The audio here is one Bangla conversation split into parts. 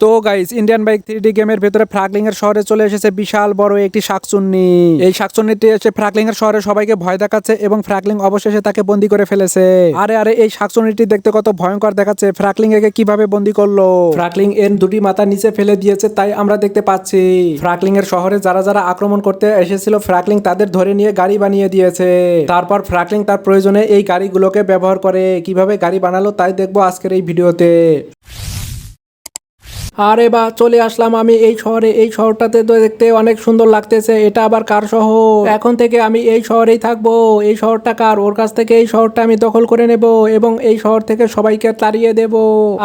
তো গাইস, ইন্ডিয়ান বাইক 3D গেমের ভেতরে ফ্রাগলিং এর শহরে চলে এসেছে বিশাল বড় একটি শাকচুন্নি। এই শাকচুন্নিটি এসে ফ্রাগলিং এর শহরে সবাইকে ভয় দেখাচ্ছে এবং ফ্রাগলিং অবশেষে তাকে বন্দী করে ফেলেছে। আরে আরে, এই শাকচুন্নিটি দেখতে কত ভয়ঙ্কর দেখাচ্ছে। ফ্রাগলিং একে কিভাবে বন্দী করলো? ফ্রাগলিং এর দুটি মাথা নিচে ফেলে দিয়েছে, তাই আমরা দেখতে পাচ্ছি। ফ্রাগলিং এর শহরে যারা যারা আক্রমণ করতে এসেছিল, ফ্রাগলিং তাদের ধরে নিয়ে গাড়ি বানিয়ে দিয়েছে। তারপর ফ্রাগলিং তার প্রয়োজনে এই গাড়িগুলোকে ব্যবহার করে। কিভাবে গাড়ি বানালো তাই দেখবো আজকের এই ভিডিওতে। আরে বা, চলে আসলাম আমি এই শহরে। এই শহরটাতে তো দেখতে অনেক সুন্দর লাগতেছে। এটা আবার কার শহর? এখন থেকে আমি এই শহরেই থাকবো। এই শহরটা কার? ওর কাছ থেকে এই শহরটা আমি দখল করে নেব এবং এই শহর থেকে সবাইকে তাড়িয়ে দেব।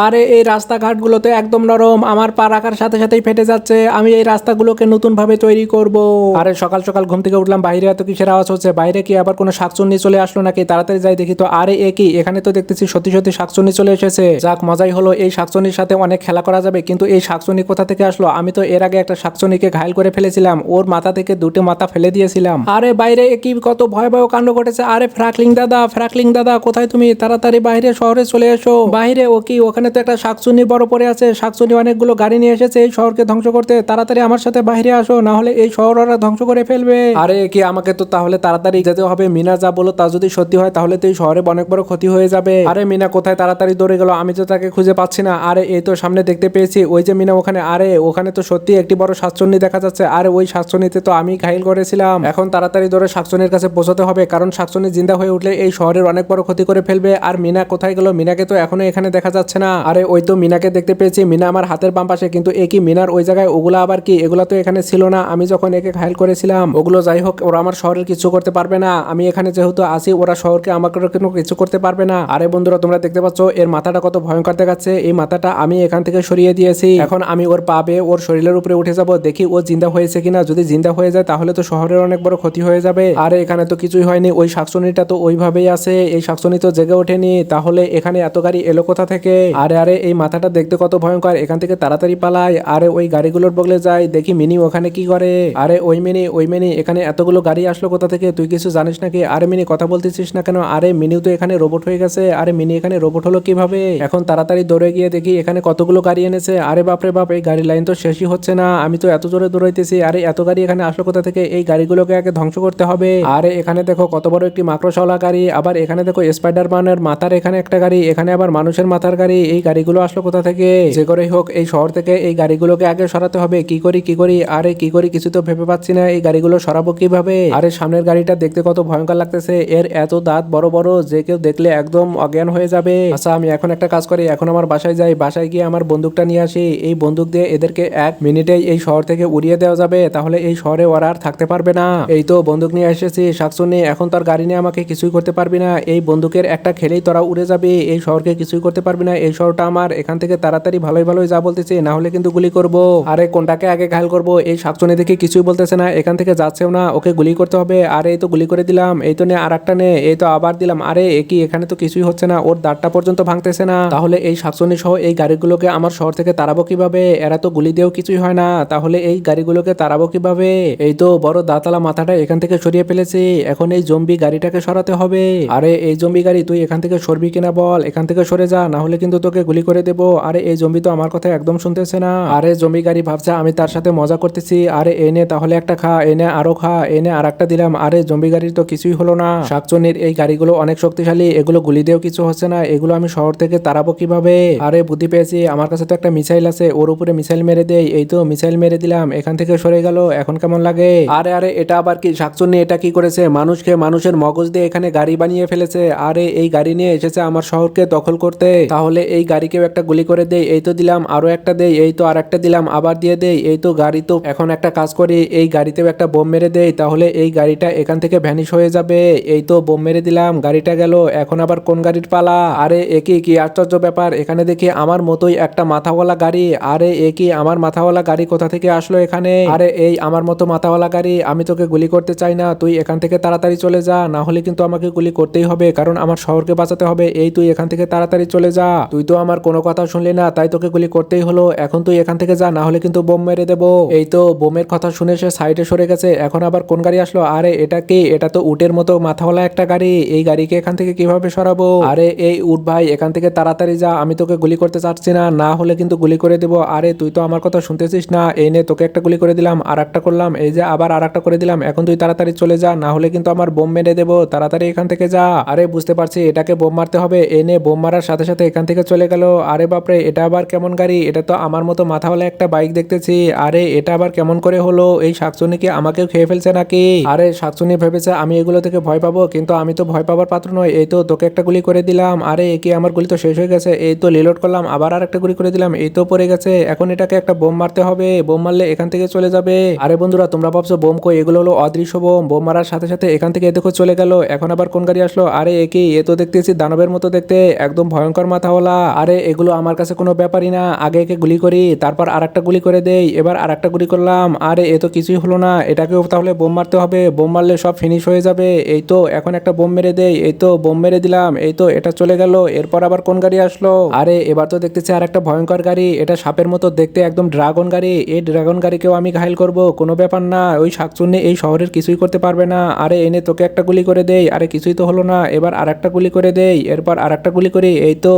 আরে এই রাস্তাঘাটগুলোতে একদম নরম, আমার পা রাখার সাথে সাথেই ফেটে যাচ্ছে। আমি এই রাস্তাগুলোকে নতুন ভাবে তৈরি করব। আরে সকাল সকাল ঘুম থেকে উঠলাম, বাইরে এত কিসের আওয়াজ হচ্ছে? বাইরে কি আবার কোনো শাকচুন্নি চলে আসলো নাকি? তাড়াতাড়ি যাই দেখি তো। আরে এ কি? এখানে তো দেখতেছি সত্যি সত্যি শাকচুন্নি চলে এসেছে। যাক, মজাই হলো। এই শাকচুন্নির সাথে অনেক খেলা করা যাবে। কিন্তু এই শাকচুন্নি কোথা থেকে আসলো? আমি তো এর আগে একটা শাকচুন্নিকে ঘায়ল করে ফেলেছিলাম। ওর মাথা থেকে দুটো মাথা ফেলে দিয়েছিলাম। আরে বাইরে কি কত ভয়াবহ কাণ্ড ঘটেছে! আরে ফ্রাকলিং দাদা, ফ্রাকলিং দাদা, কোথায় তুমি? তাড়াতাড়ি বাইরে শহরে চলে এসো। বাইরে ও কি? ওখানে তো একটা শাকচুন্নি বড় পড়ে আছে। শাকচুন্নি অনেকগুলো গাড়ি নিয়ে এসেছে এই শহরকে ধ্বংস করতে। তাড়াতাড়ি আমার সাথে বাইরে আসো, না হলে এই শহর ওরা ধ্বংস করে ফেলবে। আরে কি, আমাকে তো তাহলে তাড়াতাড়ি যেতে হবে। মিনা যা বলো তা যদি সত্যি হয় তাহলে তো এই শহরে অনেক বড় ক্ষতি হয়ে যাবে। আরে মিনা কোথায়? তাড়াতাড়ি দৌড়ে গেল। আমি তো তাকে খুঁজে পাচ্ছি না। আরে এই তো সামনে দেখতে পেয়েছি, ওই যে মিনা ওখানে। আরে ওখানে তো সত্যি একটি বড় শাকচুন্নি দেখা যাচ্ছে। আরে ওই শাকচুন্নিতে তো আমি ঘায়ল করেছিলাম। এখন তাড়াতাড়ি ধরে শাকচুন্নির কাছে পৌঁছতে হবে, কারণ শাকচুন্নি জিন্দা হয়ে উঠলে এই শহরের অনেক বড় ক্ষতি করে ফেলবে। আর মিনা কোথায় গেল? মিনাকে তো এখনো এখানে দেখা যাচ্ছে না। আরে ওই তো মিনাকে দেখতে পেয়েছি। মিনা আমার হাতের বাম পাশে, কিন্তু এ কি মিনার ওই জায়গায়? ওগুলা আবার কি? এগুলা তো এখানে ছিল না আমি যখন একে ঘায়ল করেছিলাম। ওগুলো যাই হোক, ওরা আমার শহরের কিছু করতে পারবে না। আমি এখানে যেহেতু আছি, ওরা শহরকে আমাকে কোনো কিছু করতে পারবে না। আরে বন্ধুরা, তোমরা দেখতে পাচ্ছ এর মাথাটা কত ভয়ঙ্কর দেখাচ্ছে। এই মাথাটা আমি এখান থেকে সরিয়ে দিয়েছি। এখন আমি ওর পা বেয়ে ওর শরীরের উপরে উঠে যাব, দেখি ও জিন্দা হয়েছে কিনা। যদি জিন্দা হয়ে যায় তাহলে তো শহরের অনেক বড় ক্ষতি হয়ে যাবে। আরে এখানে তো কিছুই হয়নি। ওই শাকচুন্নিটা তো ওইভাবেই আছে। এই শাকচুন্নি তো জেগে ওঠেনি। তাহলে এখানে এত গাড়ি এলো কোথা থেকে? আরে আরে, এই মাথাটা দেখতে কত ভয়ঙ্কর। এখান থেকে তাড়াতাড়ি পালাই। আরে ওই গাড়িগুলোর বগলে যাই, দেখি মিনি ওখানে কি করে। আরে ওই মিনি, ওই মিনি, এখানে এতগুলো গাড়ি আসলো কোথা থেকে? তুই কিছু জানিস নাকি? আরে মিনি, কথা বলতেছিস না কেন? আরে মিনিও তো এখানে রোবট হয়ে গেছে। আরে মিনি এখানে রোবট হলো কিভাবে? এখন তাড়াতাড়ি দৌড়ে গিয়ে দেখি এখানে কতগুলো গাড়ি এনেছে। আরে বাপরে বাপ, এই গাড়ি লাইন তো শেষই হচ্ছে না। আমি তো এত জোরে দৌড়াইতেছি। আরে এত গাড়ি এখানে আসলো কোথা থেকে? এই গাড়িগুলোকে আগে ধ্বংস করতে হবে। আরে এখানে দেখো কত বড় একটি মাকড়সাওয়ালা গাড়ি। আবার এখানে দেখো স্পাইডারম্যানের মাথার এখানে একটা গাড়ি। এখানে আবার মানুষের মাথার গাড়ি। এই গাড়িগুলো আসলো কোথা থেকে? যে করেই হোক এই শহর থেকে এই গাড়িগুলোকে আগে সরাতে হবে। কি করি কি করি? আরে কি করি কিছু তো ভেবে পাচ্ছি না। এই গাড়িগুলো সরাবো কিভাবে? আরে সামনের গাড়িটা দেখতে কত ভয়ঙ্কর লাগতেছে। এর এত দাঁত বড় বড় যে কেউ দেখলে একদম অজ্ঞান হয়ে যাবে। আচ্ছা, আমি এখন একটা কাজ করি। এখন আমার বাসায় যাই, বাসায় গিয়ে আমার বন্দুকটা নিয়ে আসি। এই বন্দুক দিয়ে এদেরকে 1 মিনিটেই এই শহর থেকে উড়িয়ে দেওয়া যাবে। তাহলে এই শহরে ওরা আর থাকতে পারবে না। এই তো বন্দুক নিয়ে এসেছি। শাকচুন্নি, এখন তোর গাড়ি নিয়ে আমাকে কিছুই করতে পারবি না। এই বন্দুকের একটা খেলেই তোরা উড়ে যাবে। এই শহরকে কিছুই করতে পারবি না। এই শহরটা আমার। এখান থেকে তাড়াতাড়ি ভালোই ভালোই যা বলতেছি, না হলে কিন্তু গুলি করব। আরে কোনটাকে আগে ঘায়ল করব? এই শাকচুন্নি দেখে কিছুই বলতেছে না, এখান থেকে যাচ্ছেও না। ওকে গুলি করতে হবে। আরে এই তো গুলি করে দিলাম। এই তো নে, আর একটা নে। এই তো আবার দিলাম। আরে একই, এখানে তো কিছুই হচ্ছে না। ওর দাঁতটা পর্যন্ত ভাঙতেছে না। তাহলে এই শাকচুন্নি সহ এই গাড়িগুলোকে আমার শহর থেকে তাড়াবো কিভাবে? এরা তো গুলি দিয়েও কিছুই হয় না। তাহলে এই গাড়িগুলোকে তাড়াবো কিভাবে? এই তো বড় দাঁতালা মাথাটা এখান থেকে সরিয়ে ফেলেছি। এখন এই জম্বি গাড়িটাকে সরাতে হবে। আরে এই জম্বি গাড়ি, তুই এখান থেকে সরবি কিনা বল? এখান থেকে সরে যা, না হলে কিন্তু তোকে গুলি করে দেবো। আরে এই জম্বি তো আমার কথা একদম শুনতেছে না। আরে জম্বি গাড়ি ভাবছে আমি তার সাথে মজা করতেছি। আরে এনে তাহলে একটা খা, এনে আরো খা, এনে আর একটা দিলাম। আরে জম্বি গাড়ির তো কিছুই হলো না। শাকচুন্নির এই গাড়িগুলো অনেক শক্তিশালী, এগুলো গুলি দিয়েও কিছু হচ্ছে না। এগুলো আমি শহর থেকে তাড়াবো কিভাবে? আরে বুদ্ধি পেয়েছি, আমার কাছে তো একটা মিসাইল আছে। ওর উপরে মিসাইল মেরে দেই। এই তো মিসাইল মেরে দিলাম, এখান থেকে সরে গেল। এখন কেমন লাগে? আরে আরে, এটা আবার কি? শাকচুন্নি এটা কি করেছে? মানুষকে মানুষের মগজ দিয়ে এখানে গাড়ি বানিয়ে ফেলেছে। আরে এই গাড়ি নিয়ে এসেছে আমার শহরকে দখল করতে। তাহলে এই গাড়িকেও একটা গুলি করে দেই। এই তো দিলাম, আরো একটা দেই। এই তো আর একটা দিলাম, আবার দিয়ে দেই। এই তো গাড়ি তো। এখন একটা কাজ করি, এই গাড়িতেও একটা বোম মেরে দেই। তাহলে এই গাড়িটা এখান থেকে ভ্যানিশ হয়ে যাবে। এই তো বোম মেরে দিলাম, গাড়িটা গেল। এখন আবার কোন গাড়ির পালা? আরে একই, কি আশ্চর্য ব্যাপার! এখানে দেখি আমার মতোই একটা মাথাওয়ালা গাড়ি। আরে একই, আমার মাথাওয়ালা গাড়ি কোথা থেকে আসলো এখানে? আরে এই আমার মতো মাথাওয়ালা গাড়ি, আমি তোকে গুলি করতে চাই না। তুই এখান থেকে তাড়াতাড়ি চলে যা, না হলে কিন্তু আমাকে গুলি করতেই হবে, কারণ আমার শহরকে বাঁচাতে হবে। এই তুই এখান থেকে তাড়াতাড়ি চলে যা। তুই তো আমার কোনো কথা শুনলি না, তাই তোকে গুলি করতেই হলো। এখন তুই এখান থেকে যা, না হলে কিন্তু বোম মেরে দেবো। এই তো বোমের কথা শুনে সে সাইডে সরে গেছে। এখন আবার কোন গাড়ি আসলো? আরে এটা কি? এটা তো উটের মতো মাথাওয়ালা একটা গাড়ি। এই গাড়িকে এখান থেকে কিভাবে সরাবো? আরে এই উট ভাই, এখান থেকে তাড়াতাড়ি যা, আমি তোকে গুলি করতে চাচ্ছি না, না হলে কিন্তু গুলি গুলি করে দেবো। আরে তুই তো আমার কথা শুনতেছিস না, এই নে তোকে একটা গুলি করে দিলাম, আর একটা করলাম, এই যে আবার আর একটা করে দিলাম। এখন তুই তাড়াতাড়ি চলে যা, না হলে কিন্তু আমার বোম মেরে দেবো, তাড়াতাড়ি এখান থেকে যা। আরে বুঝতে পারছি এটাকে বোম মারতে হবে, এনে বোম মারার সাথে সাথে এখান থেকে চলে গেল। আরে বাপরে, এটা আবার কেমন গাড়ি? এটা তো আমার মতো মাথাওয়ালা একটা বাইক দেখতেছি। আরে এটা আবার কেমন করে হলো? এই শাকচুনি কি আমাকেও খেয়ে ফেলছে নাকি? আরে শাকচুনি ভেবেছে আমি এগুলো থেকে ভয় পাবো, কিন্তু আমি তো ভয় পাবার পাত্র নই। এই তো তোকে একটা গুলি করে দিলাম। আরে এ কি, আমার গুলি তো শেষ হয়ে গেছে। এই তো রিলোড করলাম, আবার আর একটা গুলি করে দিলাম, এই তো পড়ে গেছে। এখন এটাকে একটা বোম মারতে হবে, বোম মারলে এখান থেকে চলে যাবে। আরে বন্ধুরা, তোমরা ভাবছো বোম কই? এগুলো হলো অদৃশ্য বোম, বোম মারার সাথে সাথে এখান থেকে দেখো চলে গেল। এখন আবার কোন গাড়ি আসলো? আরে এ কি, এ তো দেখতেছি দানবের মতো দেখতে, একদম ভয়ঙ্কর মাথাওয়ালা। আরে এগুলো আমার কাছে কোনো ব্যাপারই না, আগে একে গুলি করি, তারপর আর একটা গুলি করে দেই। এবার আর একটা গুলি করলাম। আরে এ তো কিছুই হলো না, এটাকেও তাহলে বোম মারতে হবে, বোম মারলে সব ফিনিশ হয়ে যাবে। এই তো এখন একটা বোম মেরে দেই, এই তো বোম মেরে দিলাম, এই তো এটা চলে গেল। এরপর আবার কোন গাড়ি আসলো? আরে এবার তো দেখতেছি আর একটা ভয়ঙ্কর গাড়ি, এটা সাপের মতো দেখতে, একদম ড্রাগন গাড়ি। এই ড্রাগন গাড়িকেও আমি ঘায়ল করব, কোনো ব্যাপার না, ওই শাকচুন্নি এই শহরের কিছুই করতে পারবে না। আরে এনে তোকে একটা গুলি করে দেই, আরে কিছুই তো হলো না, এবার আর একটা গুলি করে দেই, এরপর আর একটা গুলি করি, এই তো